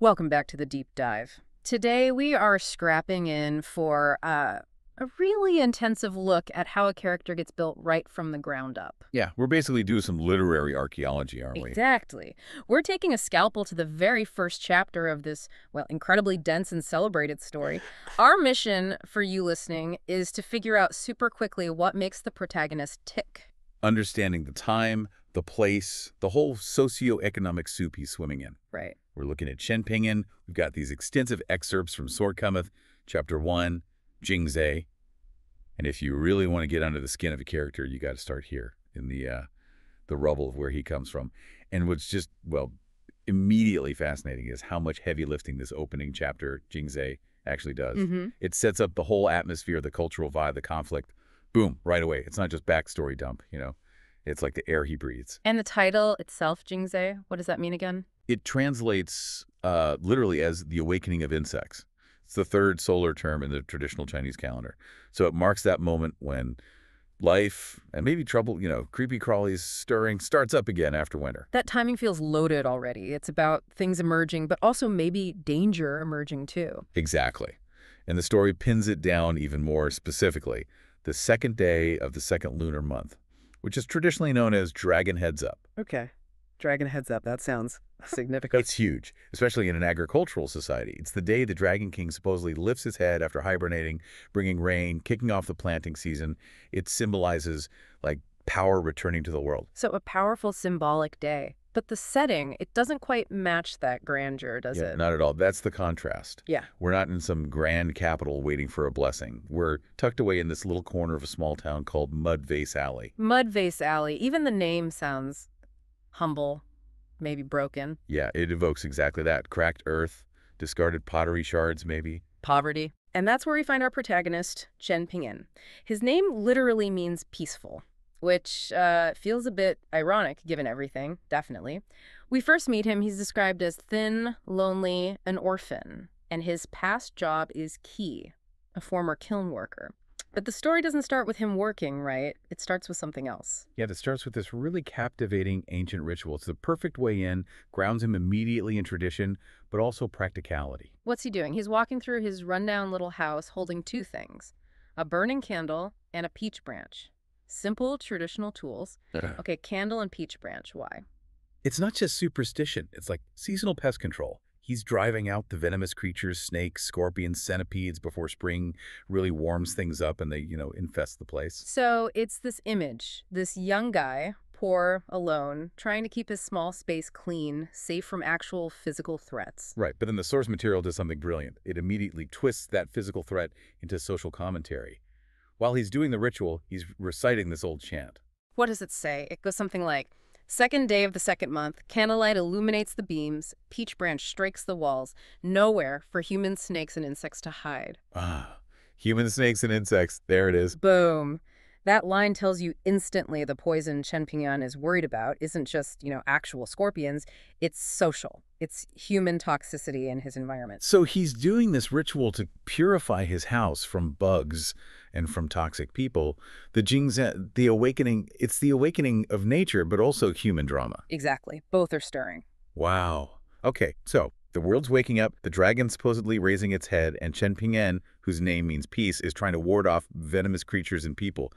Welcome back to the deep dive. Today we are scrapping in for a really intensive look at how a character gets built right from the ground up. Yeah, we're basically doing some literary archaeology, aren't we? Exactly. We're taking a scalpel to the very first chapter of this, well, incredibly dense and celebrated story. Our mission for you listening is to figure out super quickly what makes the protagonist tick. Understanding the time, the place, the whole socio-economic soup he's swimming in. Right. We're looking at Chen Ping'an. We've got these extensive excerpts from Sword Cometh, Chapter 1, Jingzai. And if you really want to get under the skin of a character, you got to start here in the rubble of where he comes from. And what's just, well, immediately fascinating is how much heavy lifting this opening chapter, Jingzai, actually does. It sets up the whole atmosphere, the cultural vibe, the conflict. Boom, right away. It's not just backstory dump, you know. It's like the air he breathes. And the title itself, Jingzai, what does that mean again? It translates literally as the awakening of insects. It's the third solar term in the traditional Chinese calendar. So it marks that moment when life and maybe trouble, creepy crawlies stirring starts up again after winter. That timing feels loaded already. It's about things emerging, but also maybe danger emerging too. Exactly. And the story pins it down even more specifically. The second day of the second lunar month, which is traditionally known as Dragon Heads Up. Okay. Dragon Heads Up. That sounds significant. It's huge, especially in an agricultural society. It's the day the Dragon King supposedly lifts his head after hibernating, bringing rain, kicking off the planting season. It symbolizes, like, power returning to the world. So a powerful symbolic day. But the setting, it doesn't quite match that grandeur, does it? Not at all. That's the contrast. Yeah. We're not in some grand capital waiting for a blessing. We're tucked away in this little corner of a small town called Mudvase Alley. Mudvase Alley. Even the name sounds humble, maybe broken. Yeah, it evokes exactly that. Cracked earth, discarded pottery shards, maybe. Poverty. And that's where we find our protagonist, Chen Ping'an. His name literally means peaceful, which feels a bit ironic given everything, definitely. We first meet him, he's described as thin, lonely, an orphan, and his past job is Qi, a former kiln worker. But the story doesn't start with him working, right? It starts with something else. Yeah, that starts with this really captivating ancient ritual. It's the perfect way in, grounds him immediately in tradition, but also practicality. What's he doing? He's walking through his rundown little house holding two things, a burning candle and a peach branch. Simple, traditional tools. Okay, candle and peach branch. Why? It's not just superstition. It's like seasonal pest control. He's driving out the venomous creatures, snakes, scorpions, centipedes before spring really warms things up and they, infest the place. So it's this image, this young guy, poor, alone, trying to keep his small space clean, safe from actual physical threats. Right, but then the source material does something brilliant. It immediately twists that physical threat into social commentary. While he's doing the ritual, he's reciting this old chant. What does it say? It goes something like, second day of the second month, candlelight illuminates the beams, peach branch strikes the walls, nowhere for human snakes and insects to hide. Ah, human snakes and insects. There it is. Boom. That line tells you instantly the poison Chen Ping'an is worried about isn't just, actual scorpions. It's social. It's human toxicity in his environment. So he's doing this ritual to purify his house from bugs and from toxic people. The Jingzai, the awakening, it's the awakening of nature, but also human drama. Exactly. Both are stirring. Wow. Okay, so the world's waking up, the dragon supposedly raising its head, and Chen Ping'an, whose name means peace, is trying to ward off venomous creatures and people.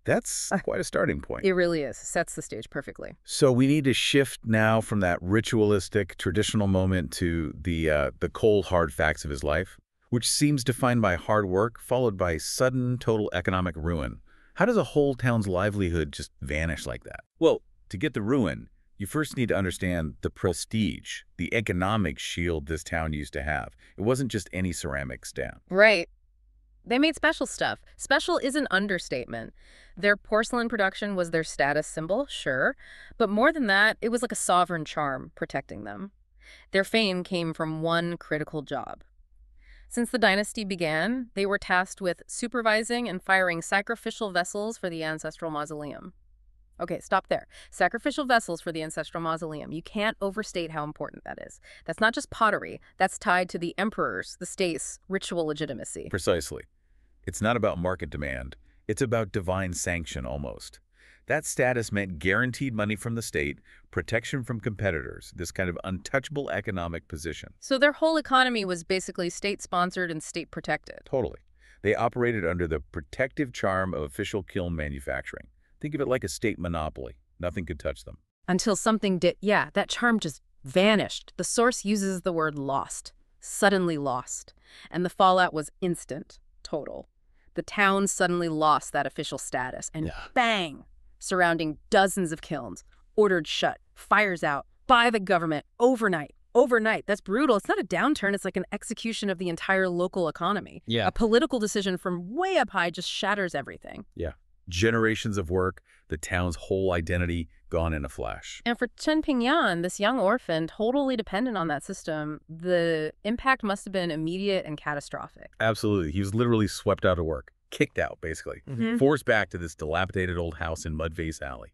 That's quite a starting point. It really is. Sets the stage perfectly. So we need to shift now from that ritualistic, traditional moment to the cold, hard facts of his life, which seems defined by hard work, followed by sudden, total economic ruin. How does a whole town's livelihood just vanish like that? Well, to get the ruin, you first need to understand the prestige, the economic shield this town used to have. It wasn't just any ceramics dam. Right. They made special stuff. Special is an understatement. Their porcelain production was their status symbol, sure. But more than that, it was like a sovereign charm protecting them. Their fame came from one critical job. Since the dynasty began, they were tasked with supervising and firing sacrificial vessels for the ancestral mausoleum. Okay, stop there. Sacrificial vessels for the ancestral mausoleum. You can't overstate how important that is. That's not just pottery. That's tied to the emperors, the state's ritual legitimacy. Precisely. It's not about market demand. It's about divine sanction almost. That status meant guaranteed money from the state, protection from competitors, this kind of untouchable economic position. So their whole economy was basically state-sponsored and state-protected. Totally. They operated under the protective charm of official kiln manufacturing. Think of it like a state monopoly. Nothing could touch them. Until something did, yeah, that charm just vanished. The source uses the word lost, suddenly lost. And the fallout was instant, total. The town suddenly lost that official status, and bang! Surrounding dozens of kilns, ordered shut, fires out, by the government, overnight. Overnight. That's brutal. It's not a downturn. It's like an execution of the entire local economy. Yeah. A political decision from way up high just shatters everything. Yeah. Generations of work, the town's whole identity gone in a flash. And for Chen Ping'an, this young orphan, totally dependent on that system, the impact must have been immediate and catastrophic. Absolutely. He was literally swept out of work. Kicked out, basically. Forced back to this dilapidated old house in Mudface Alley.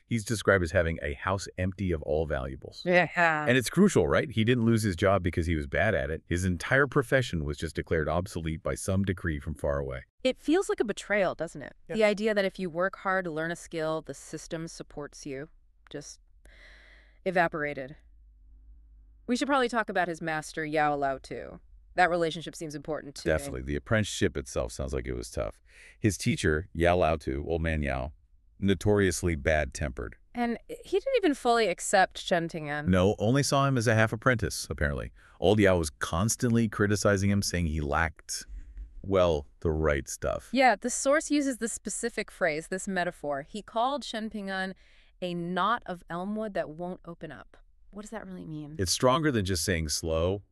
He's described as having a house empty of all valuables. Yeah. And it's crucial, right? He didn't lose his job because he was bad at it. His entire profession was just declared obsolete by some decree from far away. It feels like a betrayal, doesn't it? Yeah. The idea that if you work hard to learn a skill, the system supports you. Just evaporated. We should probably talk about his master, Yao Lao, too. That relationship seems important, too. Definitely. The apprenticeship itself sounds like it was tough. His teacher, Yao Lao too, old man Yao, notoriously bad-tempered. And he didn't even fully accept Chen Ping'an. No, only saw him as a half-apprentice, apparently. Old Yao was constantly criticizing him, saying he lacked, well, the right stuff. Yeah, the source uses this specific phrase, this metaphor. He called Chen Ping'an a knot of elmwood that won't open up. What does that really mean? It's stronger than just saying slow.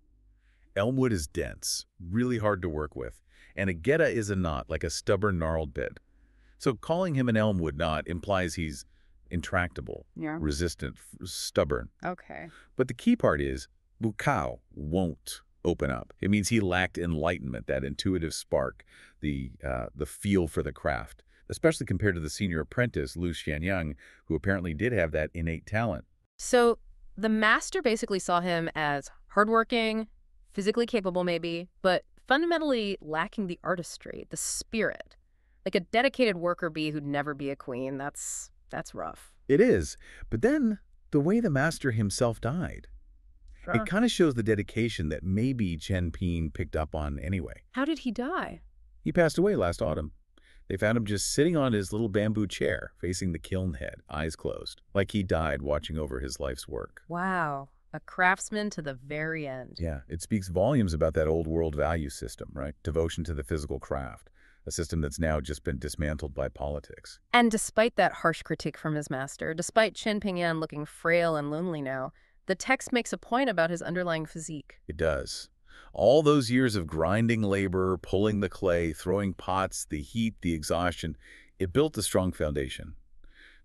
Elmwood is dense, really hard to work with, and a geta is a knot, like a stubborn, gnarled bit. So calling him an elmwood knot implies he's intractable, resistant, stubborn. Okay. But the key part is, bukao won't open up. It means he lacked enlightenment, that intuitive spark, the feel for the craft, especially compared to the senior apprentice, Lu Xianyang, who apparently did have that innate talent. So the master basically saw him as hardworking, physically capable maybe, but fundamentally lacking the artistry, the spirit. Like a dedicated worker bee who'd never be a queen. That's rough. It is. But then the way the master himself died, it kind of shows the dedication that maybe Chen Ping'an picked up on anyway. How did he die? He passed away last autumn. They found him just sitting on his little bamboo chair, facing the kiln head, eyes closed, like he died watching over his life's work. Wow. A craftsman to the very end. Yeah, it speaks volumes about that old world value system, right? Devotion to the physical craft, a system that's now just been dismantled by politics. And despite that harsh critique from his master, despite Chen Ping'an looking frail and lonely now, the text makes a point about his underlying physique. It does. All those years of grinding labor, pulling the clay, throwing pots, the heat, the exhaustion, it built a strong foundation.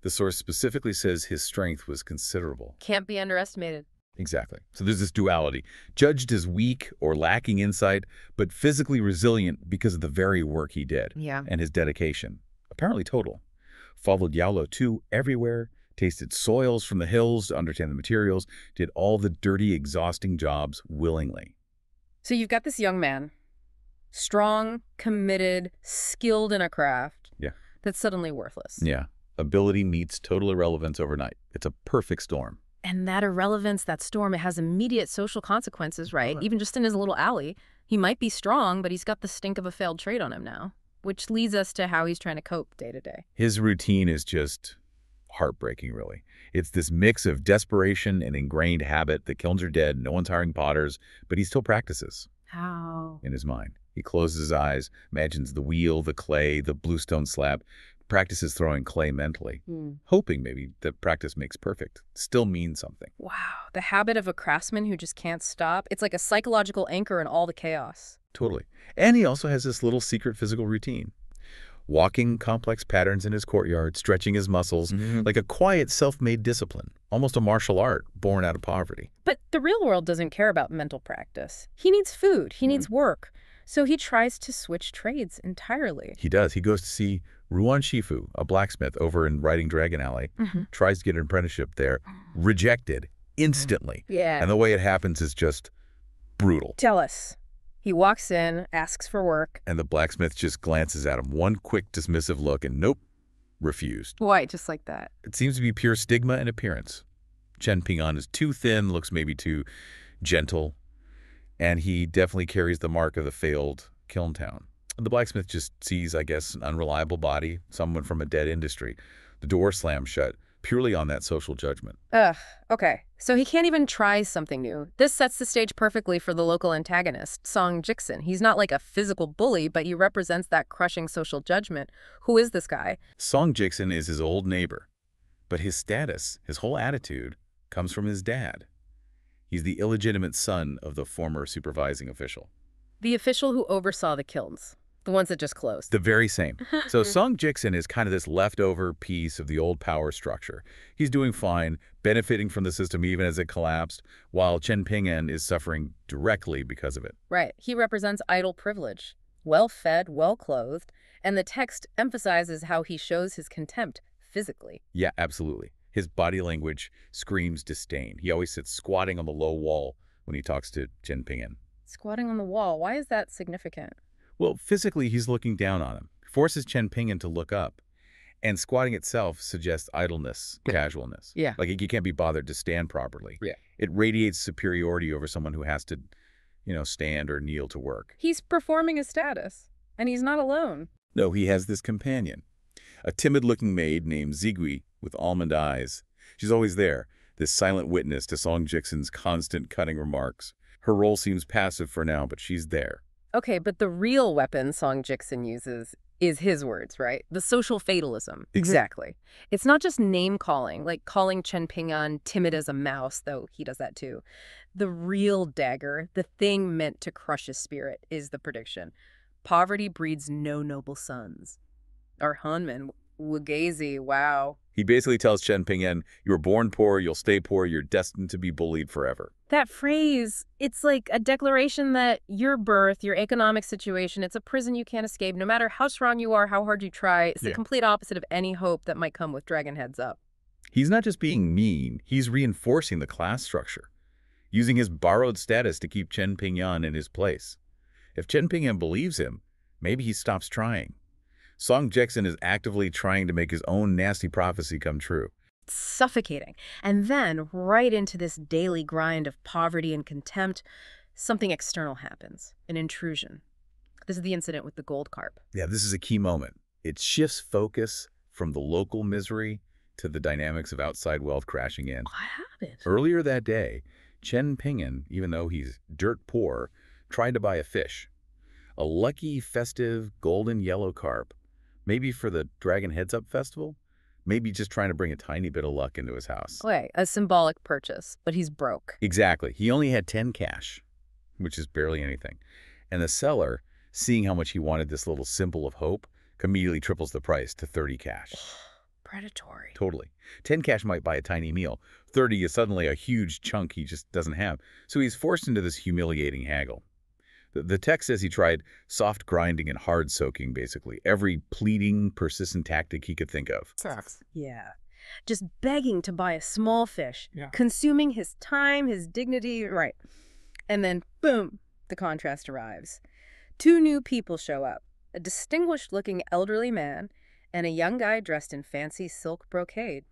The source specifically says his strength was considerable. Can't be underestimated. Exactly. So there's this duality, judged as weak or lacking insight, but physically resilient because of the very work he did. Yeah. And his dedication, apparently total. Followed Yaolo too everywhere, tasted soils from the hills to understand the materials, did all the dirty, exhausting jobs willingly. So you've got this young man, strong, committed, skilled in a craft. Yeah. That's suddenly worthless. Yeah. Ability meets total irrelevance overnight. It's a perfect storm. And that irrelevance, that storm, it has immediate social consequences, right? Even just in his little alley. He might be strong, but he's got the stink of a failed trade on him now, which leads us to how he's trying to cope day to day. His routine is just heartbreaking, really. It's this mix of desperation and ingrained habit. The kilns are dead, no one's hiring potters, but he still practices. How? In his mind. He closes his eyes, imagines the wheel, the clay, the bluestone slab, practices throwing clay mentally, hoping maybe that practice makes perfect. Still means something. Wow. The habit of a craftsman who just can't stop. It's like a psychological anchor in all the chaos. Totally. And he also has this little secret physical routine. Walking complex patterns in his courtyard, stretching his muscles, like a quiet, self-made discipline, almost a martial art born out of poverty. But the real world doesn't care about mental practice. He needs food. He needs work. So he tries to switch trades entirely. He does. He goes to see Ruan Shifu, a blacksmith over in Riding Dragon Alley, tries to get an apprenticeship there, rejected instantly. Yeah. And the way it happens is just brutal. Tell us. He walks in, asks for work. And the blacksmith just glances at him. One quick dismissive look and nope, refused. Why, just like that? It seems to be pure stigma and appearance. Chen Ping'an is too thin, looks maybe too gentle, and he definitely carries the mark of the failed kiln town. The blacksmith just sees, I guess, an unreliable body, someone from a dead industry. The door slams shut, purely on that social judgment. Ugh, okay. So he can't even try something new. This sets the stage perfectly for the local antagonist, Song Jiksen. He's not like a physical bully, but he represents that crushing social judgment. Who is this guy? Song Jiksen is his old neighbor, but his status, his whole attitude, comes from his dad. He's the illegitimate son of the former supervising official. The official who oversaw the kilns. The ones that just closed. The very same. So Song Jiksen is kind of this leftover piece of the old power structure. He's doing fine, benefiting from the system even as it collapsed, while Chen Ping'an is suffering directly because of it. Right. He represents idle privilege. Well-fed, well-clothed, and the text emphasizes how he shows his contempt physically. Yeah, absolutely. His body language screams disdain. He always sits squatting on the low wall when he talks to Chen Ping'an. Squatting on the wall. Why is that significant? Well, physically, he's looking down on him, forces Chen Ping'an to look up, and squatting itself suggests idleness, casualness. Yeah. Like you can't be bothered to stand properly. Yeah. It radiates superiority over someone who has to, stand or kneel to work. He's performing a status, and he's not alone. No, he has this companion, a timid-looking maid named Zigui with almond eyes. She's always there, this silent witness to Song Jiksen's constant cutting remarks. Her role seems passive for now, but she's there. Okay, but the real weapon Song Jiksen uses is his words, right? The social fatalism. Exactly. It's not just name-calling, like calling Chen Ping'an timid as a mouse, though he does that too. The real dagger, the thing meant to crush his spirit, is the prediction. Poverty breeds no noble sons. Our Hunman, Wugazi, wow. He basically tells Chen Ping'an, you were born poor, you'll stay poor, you're destined to be bullied forever. That phrase, it's like a declaration that your birth, your economic situation, it's a prison you can't escape. No matter how strong you are, how hard you try, it's the complete opposite of any hope that might come with dragon heads up. He's not just being mean, he's reinforcing the class structure, using his borrowed status to keep Chen Ping'an in his place. If Chen Ping'an believes him, maybe he stops trying. Song Jiksen is actively trying to make his own nasty prophecy come true. It's suffocating. And then, right into this daily grind of poverty and contempt, something external happens, an intrusion. This is the incident with the gold carp. Yeah, this is a key moment. It shifts focus from the local misery to the dynamics of outside wealth crashing in. What happened? Earlier that day, Chen Ping'an, even though he's dirt poor, tried to buy a fish. A lucky, festive, golden yellow carp. Maybe for the Dragon Heads Up Festival? Maybe just trying to bring a tiny bit of luck into his house. Wait, a symbolic purchase, but he's broke. Exactly. He only had 10 cash, which is barely anything. And the seller, seeing how much he wanted this little symbol of hope, immediately triples the price to 30 cash. Predatory. Totally. 10 cash might buy a tiny meal. 30 is suddenly a huge chunk he just doesn't have. So he's forced into this humiliating haggle. The text says he tried soft grinding and hard soaking, basically. Every pleading, persistent tactic he could think of. Sucks. Yeah. Just begging to buy a small fish. Yeah. Consuming his time, his dignity. Right. And then, boom, the contrast arrives. Two new people show up. A distinguished-looking elderly man and a young guy dressed in fancy silk brocade.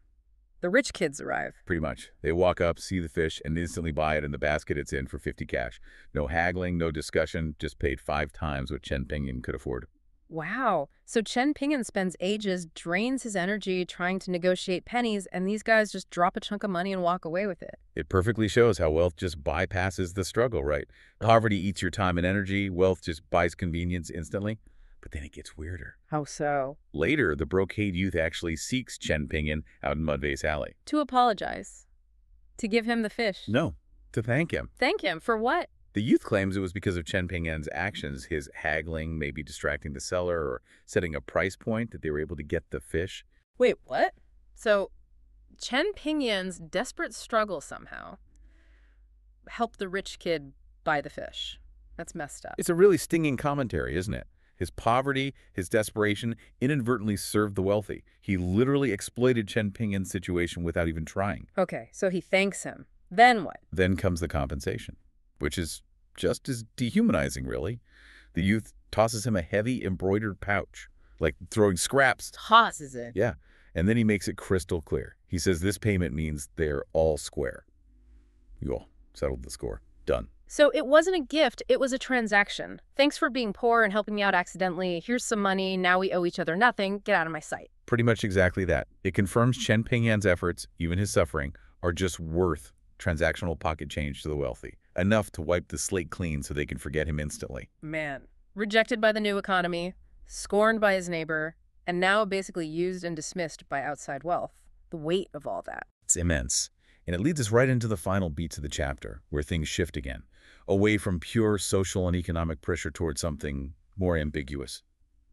The rich kids arrive. Pretty much. They walk up, see the fish, and instantly buy it in the basket it's in for 50 cash. No haggling, no discussion, just paid 5 times what Chen Ping'an could afford. Wow. So Chen Ping'an spends ages, drains his energy trying to negotiate pennies, and these guys just drop a chunk of money and walk away with it. It perfectly shows how wealth just bypasses the struggle, right? Poverty eats your time and energy. Wealth just buys convenience instantly. But then it gets weirder. How so? Later, the brocade youth actually seeks Chen Ping'an out in Mudvay's alley. To apologize. To give him the fish. No, to thank him. Thank him for what? The youth claims it was because of Chen Ping'an's actions, his haggling, maybe distracting the seller or setting a price point, that they were able to get the fish. Wait, what? So Chen Ping'an's desperate struggle somehow helped the rich kid buy the fish. That's messed up. It's a really stinging commentary, isn't it? His poverty, his desperation, inadvertently served the wealthy. He literally exploited Chen Ping'an's situation without even trying. Okay, so he thanks him. Then what? Then comes the compensation, which is just as dehumanizing, really. The youth tosses him a heavy embroidered pouch, like throwing scraps. Tosses it. Yeah. And then he makes it crystal clear. He says this payment means they're all square. You all settled the score. Done. So it wasn't a gift, it was a transaction. Thanks for being poor and helping me out accidentally. Here's some money. Now we owe each other nothing. Get out of my sight. Pretty much exactly that. It confirms Chen Ping'an's efforts, even his suffering, are just worth transactional pocket change to the wealthy. Enough to wipe the slate clean so they can forget him instantly. Man. Rejected by the new economy, scorned by his neighbor, and now basically used and dismissed by outside wealth. The weight of all that. It's immense. And it leads us right into the final beats of the chapter, where things shift again, away from pure social and economic pressure towards something more ambiguous.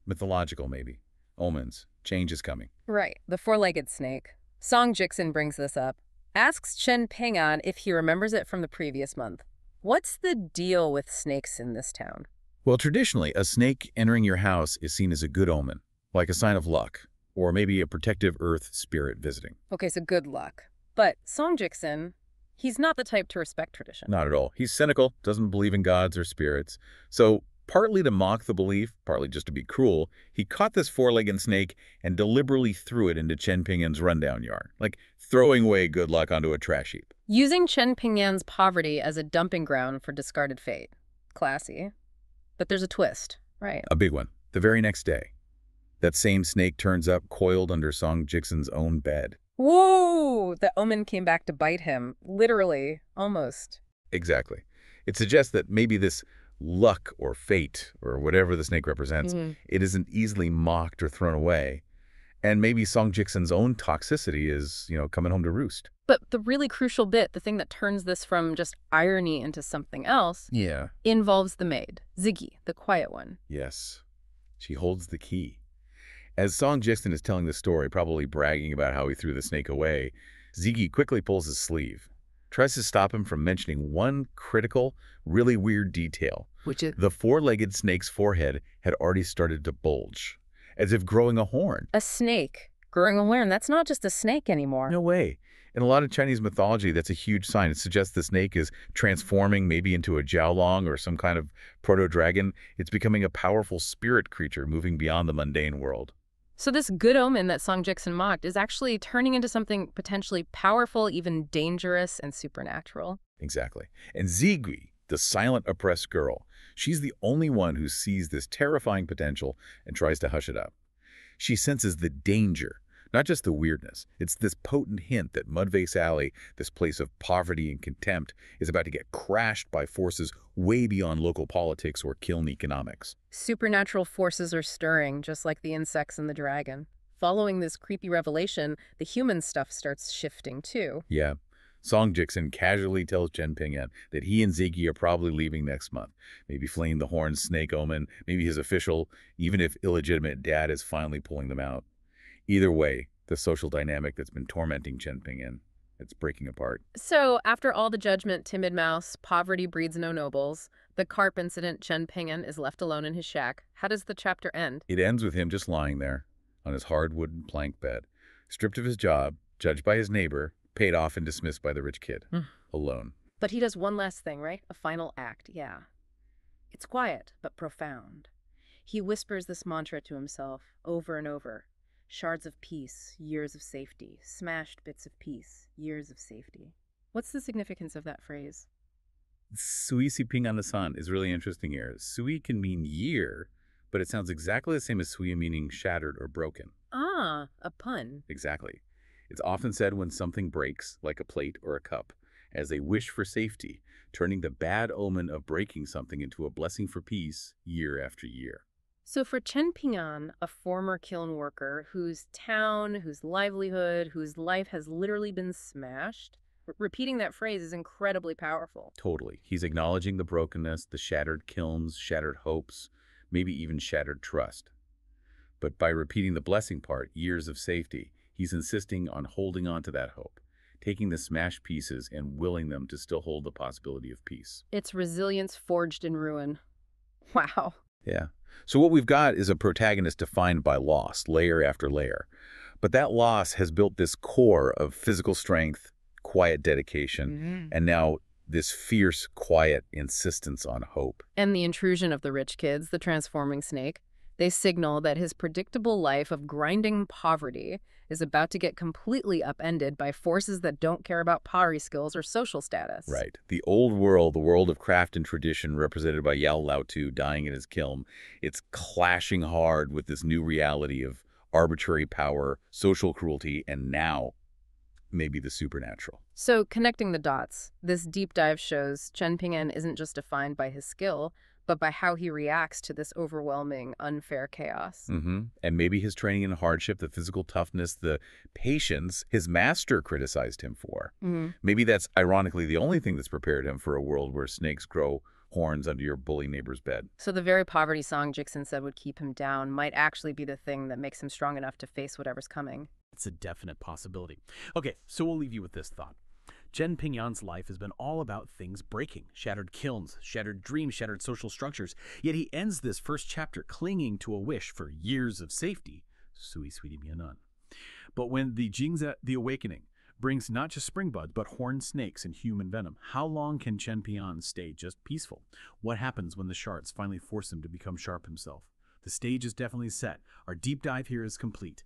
Mythological, maybe. Omens. Change is coming. Right. The four-legged snake. Song Jixin brings this up. Asks Chen Ping'an if he remembers it from the previous month. What's the deal with snakes in this town? Well, traditionally, a snake entering your house is seen as a good omen, like a sign of luck, or maybe a protective earth spirit visiting. Okay, so good luck. But Song Jixin, he's not the type to respect tradition. Not at all. He's cynical, doesn't believe in gods or spirits. So, partly to mock the belief, partly just to be cruel, he caught this four-legged snake and deliberately threw it into Chen Ping'an's rundown yard, like throwing away good luck onto a trash heap. Using Chen Ping'an's poverty as a dumping ground for discarded fate. Classy. But there's a twist, right? A big one. The very next day, that same snake turns up coiled under Song Jixin's own bed. Whoa! The omen came back to bite him. Literally. Almost. Exactly. It suggests that maybe this luck or fate or whatever the snake represents, it isn't easily mocked or thrown away. And maybe Song Jixin's own toxicity is, coming home to roost. But the really crucial bit, the thing that turns this from just irony into something else, involves the maid, Ziggy, the quiet one. Yes. She holds the key. As Song Jixin is telling the story, probably bragging about how he threw the snake away, Ziggy quickly pulls his sleeve, tries to stop him from mentioning one critical, really weird detail. Which is? The four-legged snake's forehead had already started to bulge, as if growing a horn. A snake growing a horn. That's not just a snake anymore. No way. In a lot of Chinese mythology, that's a huge sign. It suggests the snake is transforming maybe into a jiaolong or some kind of proto-dragon. It's becoming a powerful spirit creature moving beyond the mundane world. So this good omen that Song Jixin mocked is actually turning into something potentially powerful, even dangerous and supernatural. Exactly. And Zigui, the silent, oppressed girl, she's the only one who sees this terrifying potential and tries to hush it up. She senses the danger, not just the weirdness. It's this potent hint that Mudvase Alley, this place of poverty and contempt, is about to get crashed by forces way beyond local politics or kiln economics. Supernatural forces are stirring, just like the insects and the dragon. Following this creepy revelation, the human stuff starts shifting too. Yeah. Song Jixin casually tells Chen Ping'an that he and Ziggy are probably leaving next month. Maybe fleeing the horned snake omen, maybe his official, even if illegitimate dad is finally pulling them out. Either way, the social dynamic that's been tormenting Chen Ping'an, it's breaking apart. So, after all the judgment, timid mouse, poverty breeds no nobles, the carp incident, Chen Ping'an is left alone in his shack. How does the chapter end? It ends with him just lying there on his hard wooden plank bed, stripped of his job, judged by his neighbor, paid off and dismissed by the rich kid. Alone. But he does one last thing, right? A final act, yeah. It's quiet, but profound. He whispers this mantra to himself over and over. Shards of peace, years of safety. Smashed bits of peace, years of safety. What's the significance of that phrase? Sui Si Ping on the Sun is really interesting here. Sui can mean year, but it sounds exactly the same as sui meaning shattered or broken. Ah, a pun. Exactly. It's often said when something breaks, like a plate or a cup, as a wish for safety, turning the bad omen of breaking something into a blessing for peace year after year. So for Chen Ping'an, a former kiln worker whose town, whose livelihood, whose life has literally been smashed, repeating that phrase is incredibly powerful. Totally. He's acknowledging the brokenness, the shattered kilns, shattered hopes, maybe even shattered trust. But by repeating the blessing part, years of safety, he's insisting on holding on to that hope, taking the smashed pieces and willing them to still hold the possibility of peace. It's resilience forged in ruin. Wow. Yeah. So what we've got is a protagonist defined by loss, layer after layer. But that loss has built this core of physical strength, quiet dedication, and now this fierce, quiet insistence on hope. And the intrusion of the rich kids, the transforming snake. They signal that his predictable life of grinding poverty is about to get completely upended by forces that don't care about pottery skills or social status. Right. The old world, the world of craft and tradition represented by Yao Lao-Tu dying in his kiln, it's clashing hard with this new reality of arbitrary power, social cruelty, and now maybe the supernatural. So, connecting the dots, this deep dive shows Chen Ping'an isn't just defined by his skill, but by how he reacts to this overwhelming, unfair chaos. And maybe his training and hardship, the physical toughness, the patience his master criticized him for. Maybe that's ironically the only thing that's prepared him for a world where snakes grow horns under your bully neighbor's bed. So the very poverty song Jixon said would keep him down might actually be the thing that makes him strong enough to face whatever's coming. It's a definite possibility. Okay, so we'll leave you with this thought. Chen Ping'an's life has been all about things breaking, shattered kilns, shattered dreams, shattered social structures. Yet he ends this first chapter clinging to a wish for years of safety. Sui Sweetie Mianan. But when the Jingze, the awakening, brings not just spring buds, but horned snakes and human venom, how long can Chen Ping'an stay just peaceful? What happens when the shards finally force him to become sharp himself? The stage is definitely set. Our deep dive here is complete.